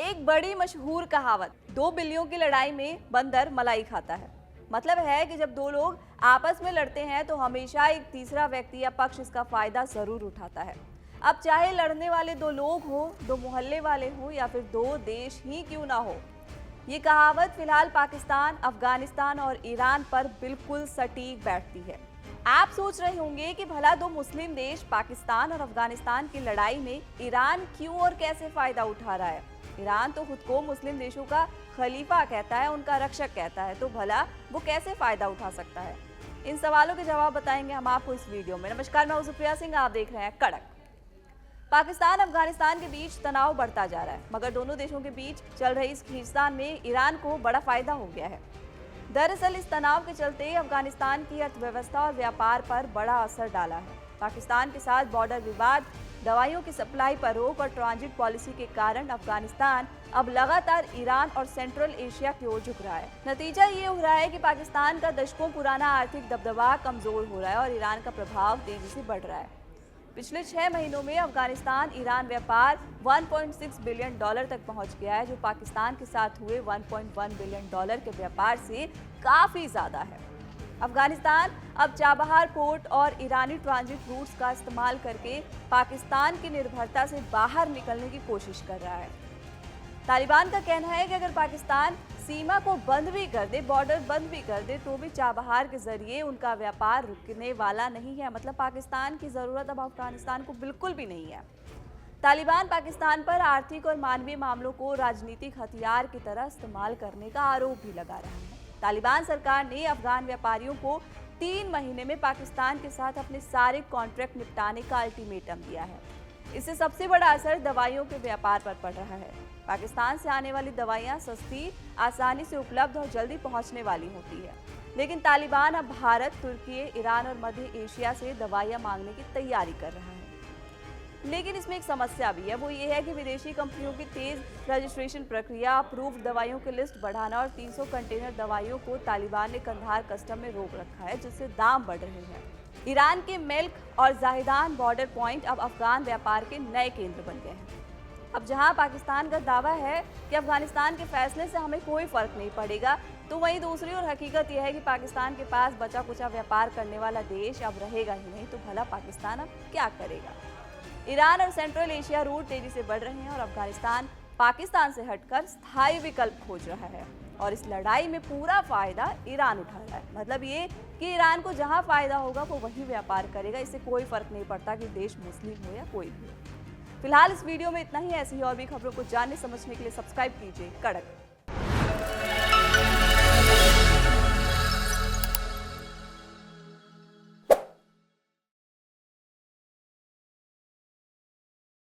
एक बड़ी मशहूर कहावत, दो बिल्लियों की लड़ाई में बंदर मलाई खाता है। मतलब है कि जब दो लोग आपस में लड़ते हैं तो हमेशा एक तीसरा व्यक्ति या पक्ष इसका फायदा जरूर उठाता है। अब चाहे लड़ने वाले दो लोग हों, दो मोहल्ले वाले हों या फिर दो देश ही क्यों ना हो, ये कहावत फिलहाल पाकिस्तान, अफगानिस्तान और ईरान पर बिल्कुल सटीक बैठती है। आप सोच रहे होंगे कि भला दो मुस्लिम देश पाकिस्तान और अफगानिस्तान की लड़ाई में ईरान क्यों और कैसे फायदा उठा रहा है। ईरान तो खुद को मुस्लिम देशों का खलीफा कहता है, उनका रक्षक कहता है, तो भला वो कैसे फायदा उठा सकता है। इन सवालों के जवाब बताएंगे हम आपको इस वीडियो में। नमस्कार, मैं सुप्रिया सिंह, आप देख रहे हैं कड़क। पाकिस्तान अफगानिस्तान के बीच तनाव बढ़ता जा रहा है, मगर दोनों देशों के बीच चल रही इस खींचतान में ईरान को बड़ा फायदा हो गया है। दरअसल इस तनाव के चलते अफगानिस्तान की अर्थव्यवस्था और व्यापार पर बड़ा असर डाला है। पाकिस्तान के साथ बॉर्डर विवाद, दवाइयों की सप्लाई पर रोक और ट्रांजिट पॉलिसी के कारण अफगानिस्तान अब लगातार ईरान और सेंट्रल एशिया की ओर झुक रहा है। नतीजा ये हो रहा है कि पाकिस्तान का दशकों पुराना आर्थिक दबदबा कमजोर हो रहा है और ईरान का प्रभाव तेजी से बढ़ रहा है। पिछले 6 महीनों में अफगानिस्तान ईरान व्यापार 1.6 बिलियन डॉलर तक पहुंच गया है, जो पाकिस्तान के साथ हुए 1.1 बिलियन डॉलर के व्यापार से काफी ज्यादा है। अफगानिस्तान अब चाबहार पोर्ट और ईरानी ट्रांजिट रूट्स का इस्तेमाल करके पाकिस्तान की निर्भरता से बाहर निकलने की कोशिश कर रहा है। तालिबान का कहना है कि अगर पाकिस्तान सीमा को बंद भी कर दे, बॉर्डर बंद भी कर दे, तो भी चाबहार के जरिए उनका व्यापार रुकने वाला नहीं है। मतलब पाकिस्तान की जरूरत अब अफगानिस्तान को बिल्कुल भी नहीं है। तालिबान पाकिस्तान पर आर्थिक और मानवीय मामलों को राजनीतिक हथियार की तरह इस्तेमाल करने का आरोप भी लगा रहा है। तालिबान सरकार ने अफगान व्यापारियों को 3 महीने में पाकिस्तान के साथ अपने सारे कॉन्ट्रैक्ट निपटाने का अल्टीमेटम दिया है। इससे सबसे बड़ा असर दवाइयों के व्यापार पर पड़ रहा है। पाकिस्तान से आने वाली दवाइयां सस्ती, आसानी से उपलब्ध और जल्दी पहुंचने वाली होती है, लेकिन तालिबान अब भारत, तुर्की, ईरान और मध्य एशिया से दवाइयां मांगने की तैयारी कर रहा है। लेकिन इसमें एक समस्या भी है, वो ये है कि विदेशी कंपनियों की तेज रजिस्ट्रेशन प्रक्रिया, अप्रूव्ड दवाइयों की लिस्ट बढ़ाना और 300 कंटेनर दवाइयों को तालिबान ने कंधार कस्टम में रोक रखा है, जिससे दाम बढ़ रहे हैं। ईरान के मिल्क और जाहिदान बॉर्डर पॉइंट अब अफगान व्यापार के नए केंद्र बन गए हैं। अब जहां पाकिस्तान का दावा है कि अफगानिस्तान के फैसले से हमें कोई फर्क नहीं पड़ेगा, तो वहीं दूसरी ओर हकीकत यह है कि पाकिस्तान के पास बचा कुचा व्यापार करने वाला देश अब रहेगा ही नहीं। तो भला पाकिस्तान अब क्या करेगा। ईरान और सेंट्रल एशिया रूट तेजी से बढ़ रहे हैं और अफगानिस्तान पाकिस्तान से हटकर स्थायी विकल्प खोज रहा है, और इस लड़ाई में पूरा फायदा ईरान उठा रहा है। मतलब ये कि ईरान को जहां फायदा होगा वो वही व्यापार करेगा, इससे कोई फर्क नहीं पड़ता कि देश मुस्लिम हो या कोई भी हो। फिलहाल इस वीडियो में इतना ही। ऐसी ही और भी खबरों को जानने समझने के लिए सब्सक्राइब कीजिए कड़क।